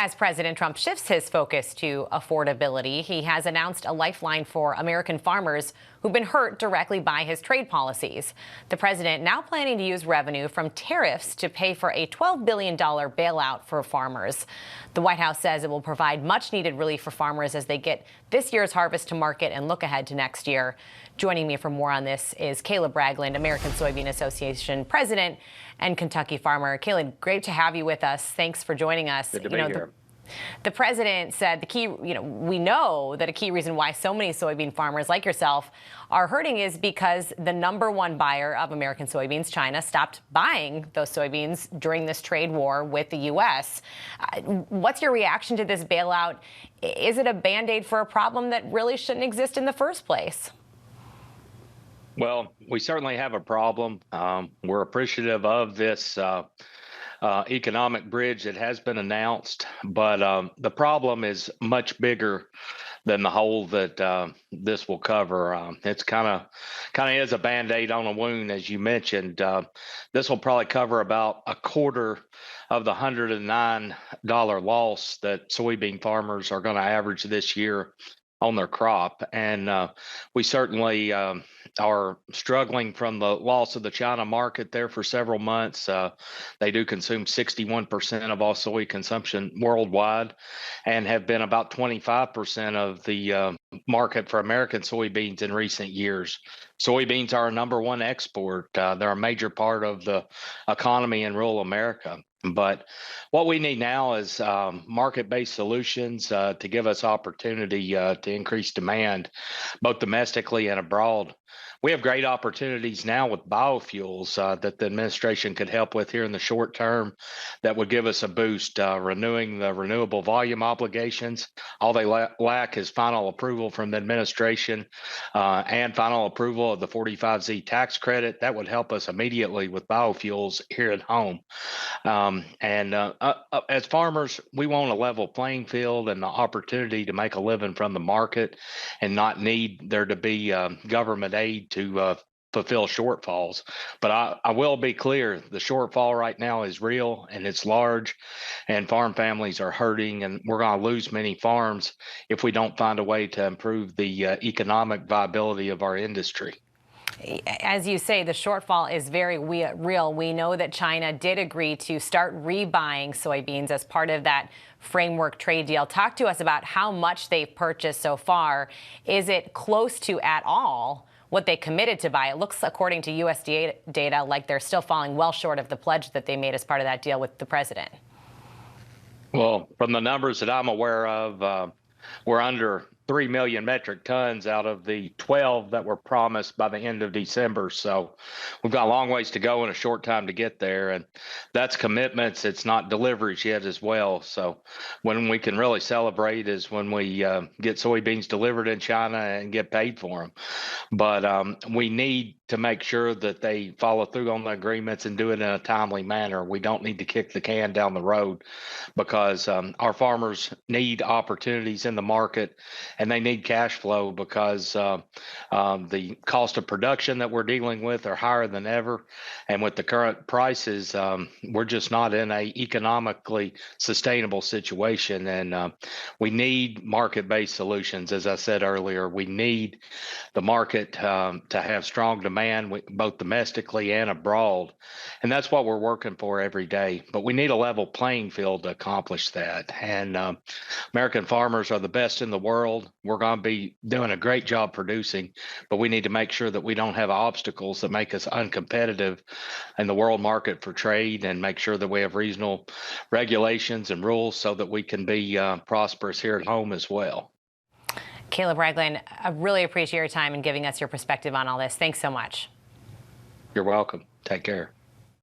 As President Trump shifts his focus to affordability, he has announced a lifeline for American farmers who've been hurt directly by his trade policies. The president now planning to use revenue from tariffs to pay for a $12 billion bailout for farmers. The White House says it will provide much needed relief for farmers as they get this year's harvest to market and look ahead to next year. Joining me for more on this is Caleb Ragland, American Soybean Association president and Kentucky farmer. Caleb, great to have you with us. Thanks for joining us. Good to be here. The president said the key, we know that a key reason why so many soybean farmers like yourself are hurting is because the #1 buyer of American soybeans, China, stopped buying those soybeans during this trade war with the U.S. What's your reaction to this bailout? Is it a Band-Aid for a problem that really shouldn't exist in the first place? Well, we certainly have a problem. We're appreciative of this economic bridge that has been announced, but the problem is much bigger than the hole that this will cover. It's kind of is a Band-Aid on a wound, as you mentioned. This will probably cover about a quarter of the $109 loss that soybean farmers are going to average this year on their crop. And we certainly are struggling from the loss of the China market there for several months. They do consume 61% of all soy consumption worldwide and have been about 25% of the market for American soybeans in recent years. Soybeans are our #1 export. They're a major part of the economy in rural America. But what we need now is market-based solutions to give us opportunity to increase demand, both domestically and abroad. We have great opportunities now with biofuels that the administration could help with here in the short term that would give us a boost, renewing the renewable volume obligations. All they lack is final approval from the administration and final approval of the 45Z tax credit. That would help us immediately with biofuels here at home. As farmers, we want a level playing field and the opportunity to make a living from the market and not need there to be government aid to fulfill shortfalls. But I will be clear, the shortfall right now is real and it's large, and farm families are hurting, and we're going to lose many farms if we don't find a way to improve the economic viability of our industry. As you say, the shortfall is very real. We know that China did agree to start rebuying soybeans as part of that framework trade deal. Talk to us about how much they've purchased so far. Is it close to at all what they committed to buy? It looks, according to USDA data, like they're still falling well short of the pledge that they made as part of that deal with the president. Well, from the numbers that I'm aware of, we're under 3 million metric tons out of the 12 that were promised by the end of December. So we've got a long ways to go and a short time to get there. And that's commitments. It's not deliveries yet as well. So when we can really celebrate is when we get soybeans delivered in China and get paid for them. But we need to make sure that they follow through on the agreements and do it in a timely manner. We don't need to kick the can down the road because our farmers need opportunities in the market and they need cash flow because the cost of production that we're dealing with are higher than ever. And with the current prices, we're just not in a economically sustainable situation. And we need market-based solutions. As I said earlier, we need the market to have strong demand, both domestically and abroad. And that's what we're working for every day. But we need a level playing field to accomplish that. And American farmers are the best in the world. We're going to be doing a great job producing, but we need to make sure that we don't have obstacles that make us uncompetitive in the world market for trade, and make sure that we have reasonable regulations and rules so that we can be prosperous here at home as well. Caleb Ragland, I really appreciate your time and giving us your perspective on all this. Thanks so much. You're welcome. Take care.